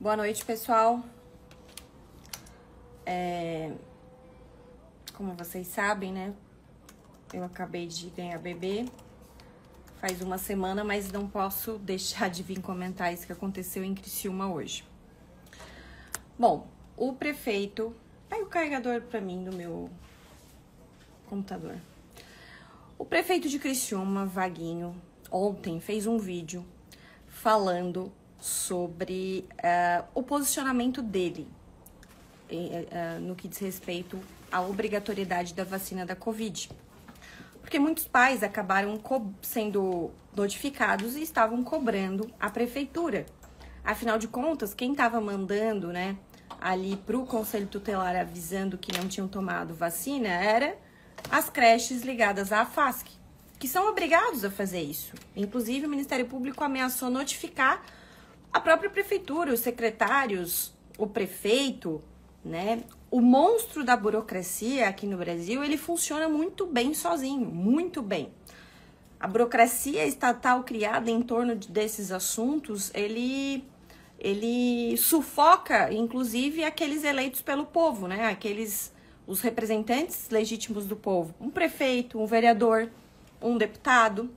Boa noite, pessoal. Como vocês sabem, né? Eu acabei de ganhar bebê faz uma semana, mas não posso deixar de vir comentar isso que aconteceu em Criciúma hoje. Bom, o prefeito... Pega o carregador pra mim do meu computador. O prefeito de Criciúma, Vaguinho, ontem fez um vídeo falando sobre o posicionamento dele no que diz respeito à obrigatoriedade da vacina da Covid. Porque muitos pais acabaram sendo notificados e estavam cobrando a prefeitura. Afinal de contas, quem estava mandando, né, ali para o Conselho Tutelar avisando que não tinham tomado vacina era as creches ligadas à FASC, que são obrigados a fazer isso. Inclusive, o Ministério Público ameaçou notificar a própria prefeitura, os secretários, o prefeito, né? O monstro da burocracia aqui no Brasil, ele funciona muito bem sozinho, muito bem. A burocracia estatal criada em torno desses assuntos, ele sufoca, inclusive, aqueles eleitos pelo povo, né? Os representantes legítimos do povo. Um prefeito, um vereador, um deputado,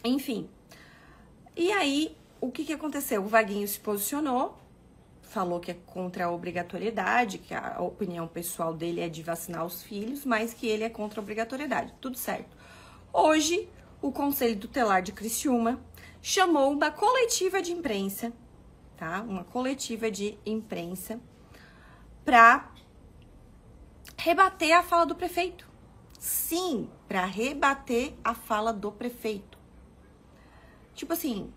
enfim. E aí, o que aconteceu? O Vaguinho se posicionou, falou que é contra a obrigatoriedade, que a opinião pessoal dele é de vacinar os filhos, mas que ele é contra a obrigatoriedade. Tudo certo. Hoje, o Conselho Tutelar de Criciúma chamou uma coletiva de imprensa, tá? Uma coletiva de imprensa para rebater a fala do prefeito. Sim, para rebater a fala do prefeito. Tipo assim,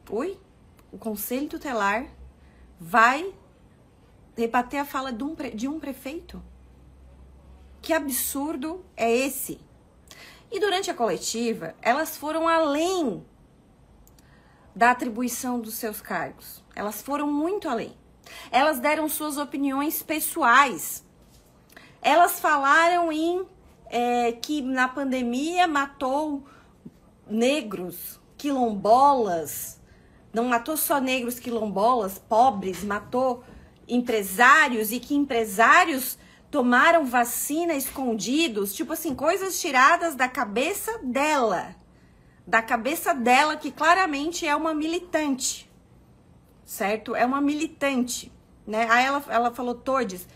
oi? O Conselho Tutelar vai rebater a fala de um prefeito? Que absurdo é esse? E durante a coletiva, elas foram além da atribuição dos seus cargos. Elas foram muito além. Elas deram suas opiniões pessoais. Elas falaram que na pandemia matou negros, quilombolas, não matou só negros quilombolas, pobres, matou empresários e que empresários tomaram vacina escondidos, tipo assim, coisas tiradas da cabeça dela. Da cabeça dela, que claramente é uma militante, certo? É uma militante, né? Aí ela falou todes.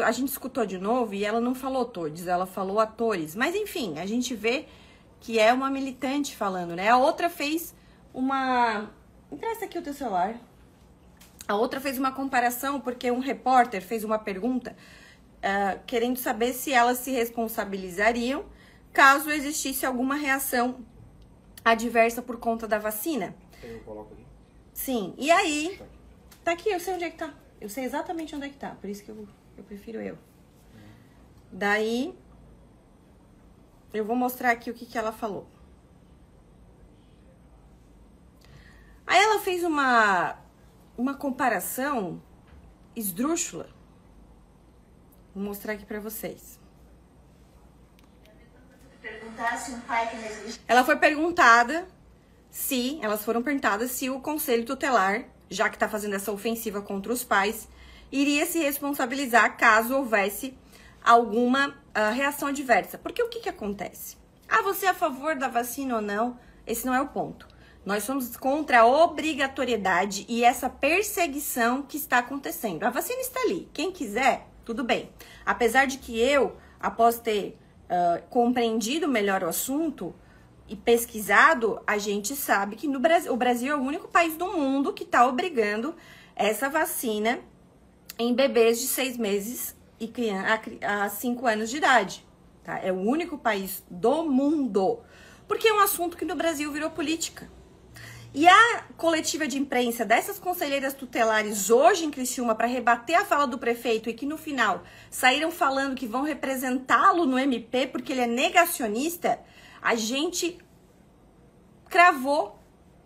A gente escutou de novo e ela não falou todes, ela falou atores. Mas enfim, a gente vê que é uma militante falando, né? A outra fez uma... Empresta aqui o teu celular. A outra fez uma comparação porque um repórter fez uma pergunta querendo saber se elas se responsabilizariam caso existisse alguma reação adversa por conta da vacina. Eu coloco aqui? Sim. E aí... Tá aqui, eu sei onde é que tá. Eu sei exatamente onde é que tá. Por isso que eu prefiro eu. Daí... Eu vou mostrar aqui o que ela falou. Aí ela fez uma comparação esdrúxula. Vou mostrar aqui pra vocês. Ela foi perguntada se... Elas foram perguntadas se o Conselho Tutelar, já que tá fazendo essa ofensiva contra os pais, iria se responsabilizar caso houvesse alguma reação adversa. Porque o que acontece? Você é a favor da vacina ou não? Esse não é o ponto. Nós somos contra a obrigatoriedade e essa perseguição que está acontecendo. A vacina está ali. Quem quiser, tudo bem. Apesar de que eu, após ter compreendido melhor o assunto e pesquisado, a gente sabe que o Brasil é o único país do mundo que está obrigando essa vacina em bebês de 6 meses e a 5 anos de idade. Tá? É o único país do mundo. Porque é um assunto que no Brasil virou política. E a coletiva de imprensa dessas conselheiras tutelares hoje em Criciúma para rebater a fala do prefeito e que no final saíram falando que vão representá-lo no MP porque ele é negacionista, a gente cravou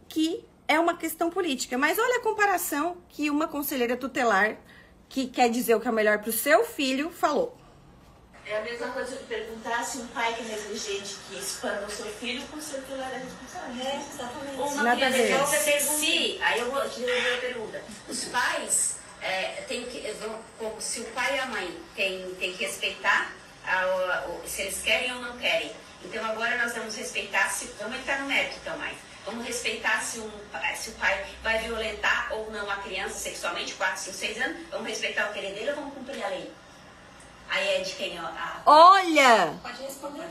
que é uma questão política. Mas olha a comparação que uma conselheira tutelar, que quer dizer o que é melhor para o seu filho, falou. É a mesma coisa de perguntar se um pai que é negligente que espana o seu filho, com o seu filho é responsável. É, exatamente. Uma Nada a ver. Se, aí eu vou te devolver a pergunta. Os pais se o pai e a mãe tem que respeitar se eles querem ou não querem. Então agora nós vamos respeitar, vamos entrar no mérito então, mãe. Vamos respeitar se o pai vai violentar ou não a criança sexualmente, 4, 5, 6 anos. Vamos respeitar o querer dele ou vamos cumprir a lei? Aí é de quem? Olha! Pode responder.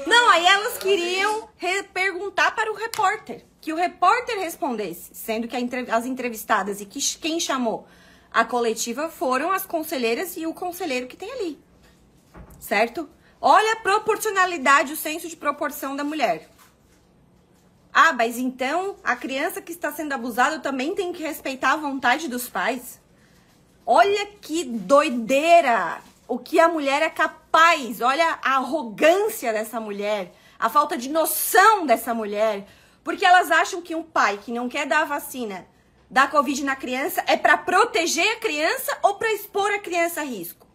Não, aí elas queriam perguntar para o repórter. Que o repórter respondesse. Sendo que as entrevistadas e quem chamou a coletiva foram as conselheiras e o conselheiro que tem ali. Certo? Olha a proporcionalidade, o senso de proporção da mulher. Ah, mas então a criança que está sendo abusada também tem que respeitar a vontade dos pais? Olha que doideira! O que a mulher é capaz, olha a arrogância dessa mulher, a falta de noção dessa mulher, porque elas acham que um pai que não quer dar a vacina da Covid na criança é para proteger a criança ou para expor a criança a risco.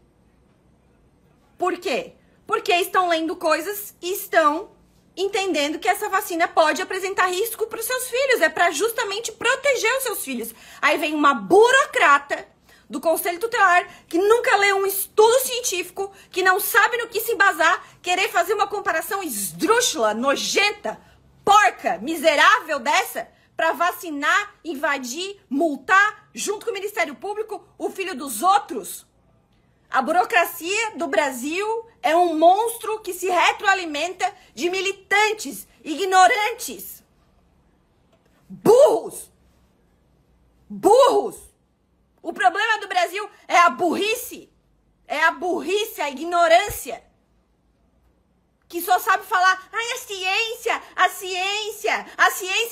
Por quê? Porque estão lendo coisas e estão entendendo que essa vacina pode apresentar risco para os seus filhos, é para justamente proteger os seus filhos. Aí vem uma burocrata do Conselho Tutelar, que nunca leu um estudo científico, que não sabe no que se embasar, querer fazer uma comparação esdrúxula, nojenta, porca, miserável dessa, para vacinar, invadir, multar, junto com o Ministério Público, o filho dos outros. A burocracia do Brasil é um monstro que se retroalimenta de militantes, ignorantes, burros. Burros! O problema do Brasil é a burrice, a ignorância, que só sabe falar, ai, a ciência,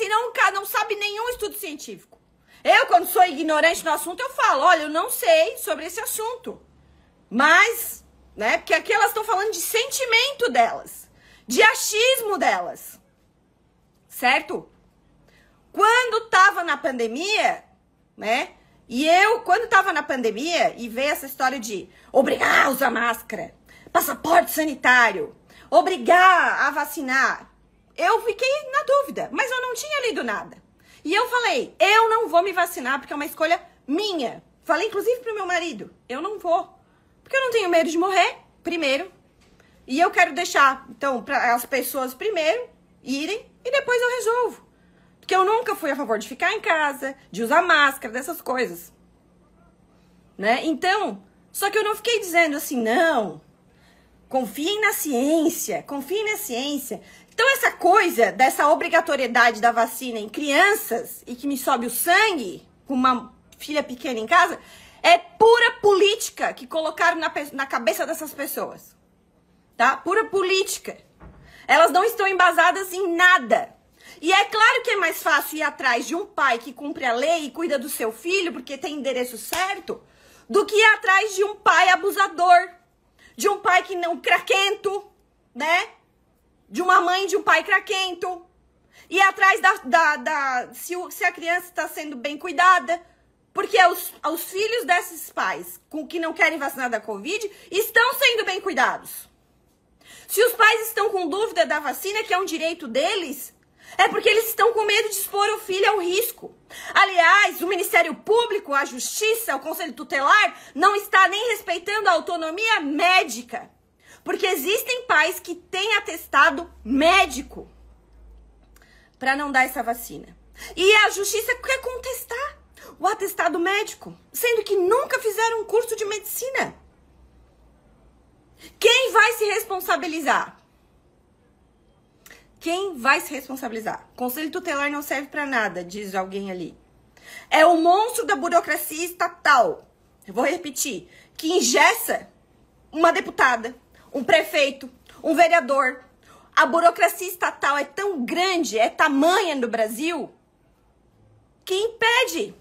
e não sabe nenhum estudo científico. Eu, quando sou ignorante no assunto, eu falo, olha, eu não sei sobre esse assunto, mas, né, porque aqui elas estão falando de sentimento delas, de achismo delas, certo? Quando tava na pandemia, né, e eu, quando tava na pandemia e veio essa história de obrigar a usar máscara, passaporte sanitário, obrigar a vacinar, eu fiquei na dúvida, mas eu não tinha lido nada. E eu falei, eu não vou me vacinar porque é uma escolha minha. Falei inclusive pro meu marido, eu não vou, porque eu não tenho medo de morrer, primeiro, e eu quero deixar, então, para as pessoas primeiro irem e depois eu resolvo. Porque eu nunca fui a favor de ficar em casa, de usar máscara, dessas coisas. Né? Então, só que eu não fiquei dizendo assim, não, confiem na ciência, confiem na ciência. Então, essa coisa dessa obrigatoriedade da vacina em crianças e que me sobe o sangue, com uma filha pequena em casa, é pura política que colocaram na cabeça dessas pessoas. Tá? Pura política. Elas não estão embasadas em nada. E é claro que é mais fácil ir atrás de um pai que cumpre a lei e cuida do seu filho porque tem endereço certo, do que ir atrás de um pai abusador, de um pai que não craquento, né? De uma mãe de um pai craquento. Ir atrás se a criança está sendo bem cuidada, porque os filhos desses pais que não querem vacinar da Covid estão sendo bem cuidados. Se os pais estão com dúvida da vacina, que é um direito deles, é porque eles estão com medo de expor o filho ao risco. Aliás, o Ministério Público, a Justiça, o Conselho Tutelar não está nem respeitando a autonomia médica. Porque existem pais que têm atestado médico para não dar essa vacina. E a Justiça quer contestar o atestado médico, sendo que nunca fizeram um curso de medicina. Quem vai se responsabilizar? Quem vai se responsabilizar? Conselho Tutelar não serve para nada, diz alguém ali. É o monstro da burocracia estatal. Eu vou repetir. Que engessa uma deputada, um prefeito, um vereador. A burocracia estatal é tão grande, é tamanha no Brasil, que impede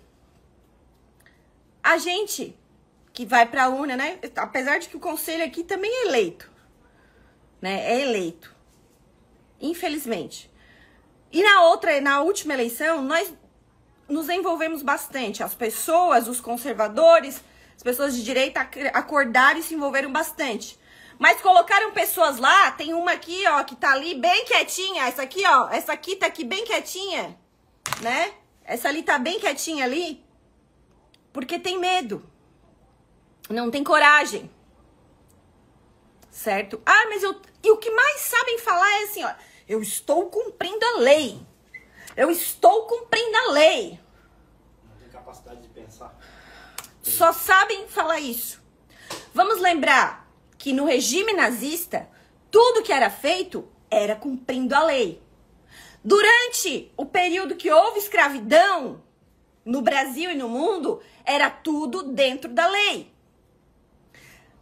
a gente que vai para a urna, né? Apesar de que o conselho aqui também é eleito, né? É eleito. Infelizmente. E na última eleição, nós nos envolvemos bastante. As pessoas, os conservadores, as pessoas de direita acordaram e se envolveram bastante. Mas colocaram pessoas lá, tem uma aqui, ó, que tá ali bem quietinha. Essa aqui, ó, essa aqui tá aqui bem quietinha, né? Essa ali tá bem quietinha ali. Porque tem medo. Não tem coragem. Certo? Ah, mas e o que mais sabem falar é assim, ó. Eu estou cumprindo a lei. Eu estou cumprindo a lei. Não tem capacidade de pensar. Só sabem falar isso. Vamos lembrar que no regime nazista, tudo que era feito era cumprindo a lei. Durante o período que houve escravidão no Brasil e no mundo, era tudo dentro da lei.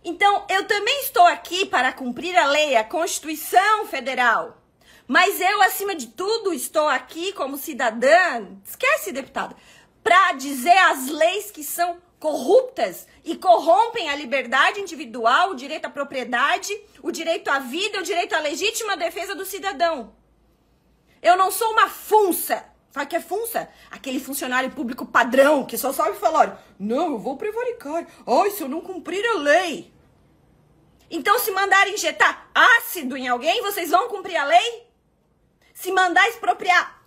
Então, eu também estou aqui para cumprir a lei, a Constituição Federal. Mas eu, acima de tudo, estou aqui como cidadã, esquece, deputada, para dizer as leis que são corruptas e corrompem a liberdade individual, o direito à propriedade, o direito à vida, o direito à legítima defesa do cidadão. Eu não sou uma funça. Sabe o que é funça? Aquele funcionário público padrão que só sabe falar, não, eu vou prevaricar. Ai, se eu não cumprir a lei. Então, se mandarem injetar ácido em alguém, vocês vão cumprir a lei? Se mandar expropriar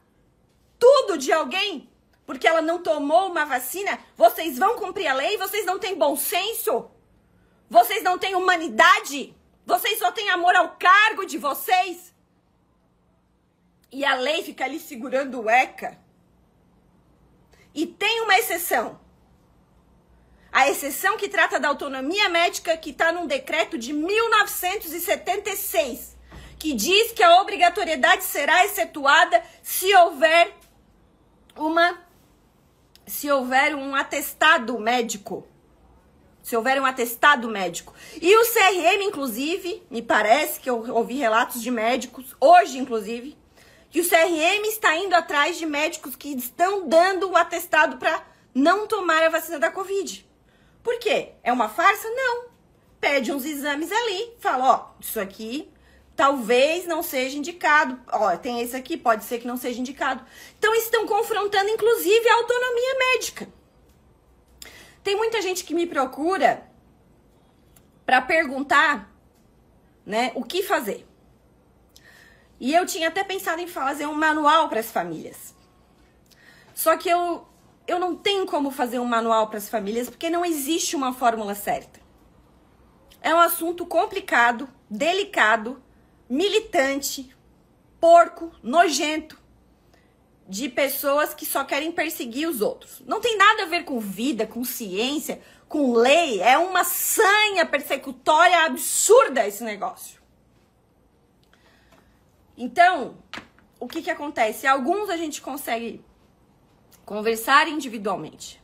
tudo de alguém, porque ela não tomou uma vacina, vocês vão cumprir a lei? Vocês não têm bom senso? Vocês não têm humanidade? Vocês só têm amor ao cargo de vocês? E a lei fica ali segurando o ECA. E tem uma exceção. A exceção que trata da autonomia médica, que está num decreto de 1976, que diz que a obrigatoriedade será excetuada se houver um atestado médico. Se houver um atestado médico. E o CRM, inclusive, me parece que eu ouvi relatos de médicos, hoje, inclusive, que o CRM está indo atrás de médicos que estão dando o atestado para não tomar a vacina da Covid. Por quê? É uma farsa? Não. Pede uns exames ali, fala, ó, isso aqui talvez não seja indicado. Ó, tem esse aqui, pode ser que não seja indicado. Então, estão confrontando, inclusive, a autonomia médica. Tem muita gente que me procura para perguntar, né, o que fazer. E eu tinha até pensado em fazer um manual para as famílias. Só que eu não tenho como fazer um manual para as famílias, porque não existe uma fórmula certa. É um assunto complicado, delicado, militante, porco, nojento, de pessoas que só querem perseguir os outros. Não tem nada a ver com vida, com ciência, com lei. É uma sanha persecutória absurda esse negócio. Então, o que acontece? Alguns a gente consegue conversar individualmente.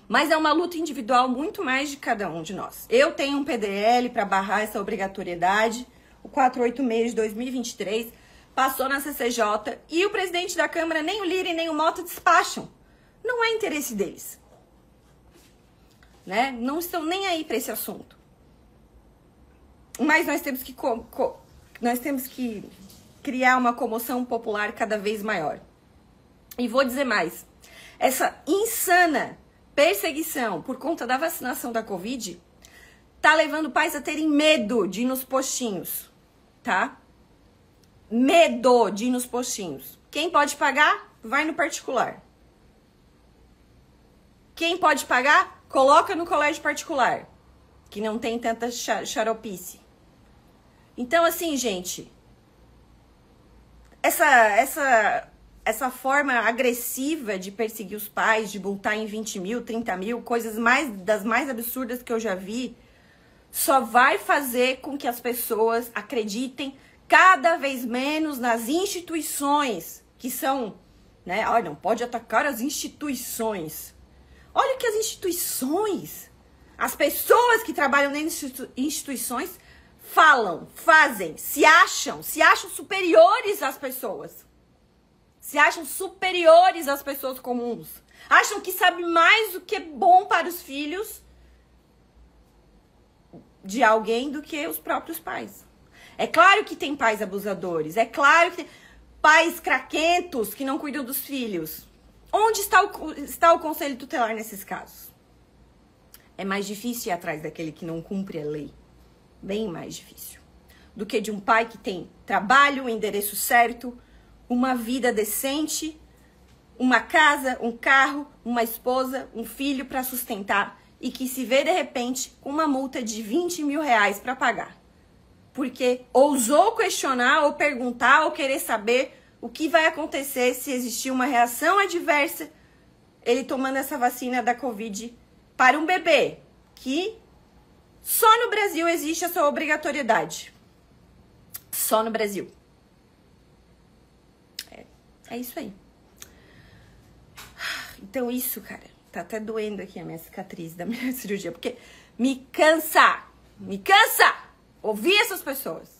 Mas é uma luta individual muito mais de cada um de nós. Eu tenho um PDL para barrar essa obrigatoriedade, o 486 de 2023, passou na CCJ e o presidente da Câmara, nem o Lira e nem o Mota despacham. Não é interesse deles. Né? Não estão nem aí para esse assunto. Mas nós temos que criar uma comoção popular cada vez maior. E vou dizer mais. Essa insana perseguição por conta da vacinação da Covid tá levando pais a terem medo de ir nos postinhos, tá? Medo de ir nos postinhos. Quem pode pagar, vai no particular. Quem pode pagar, coloca no colégio particular, que não tem tanta xaropice. Então, assim, gente, essa forma agressiva de perseguir os pais, de multar em 20 mil, 30 mil, coisas das mais absurdas que eu já vi, só vai fazer com que as pessoas acreditem cada vez menos nas instituições, que são, né? Olha, não pode atacar as instituições. Olha que as instituições, as pessoas que trabalham nas instituições falam, fazem, se acham superiores às pessoas. Se acham superiores às pessoas comuns. Acham que sabem mais o que é bom para os filhos de alguém do que os próprios pais. É claro que tem pais abusadores. É claro que tem pais craquentos que não cuidam dos filhos. Onde está o conselho tutelar nesses casos? É mais difícil ir atrás daquele que não cumpre a lei. Bem mais difícil. Do que de um pai que tem trabalho, endereço certo, uma vida decente uma casa, um carro, uma esposa, um filho para sustentar e que se vê de repente com uma multa de 20 mil reais para pagar. Porque ousou questionar ou perguntar ou querer saber o que vai acontecer se existir uma reação adversa ele tomando essa vacina da Covid para um bebê, que só no Brasil existe essa obrigatoriedade. Só no Brasil. É isso aí. Então isso, cara, tá até doendo aqui a minha cicatriz da minha cirurgia, porque me cansa ouvir essas pessoas.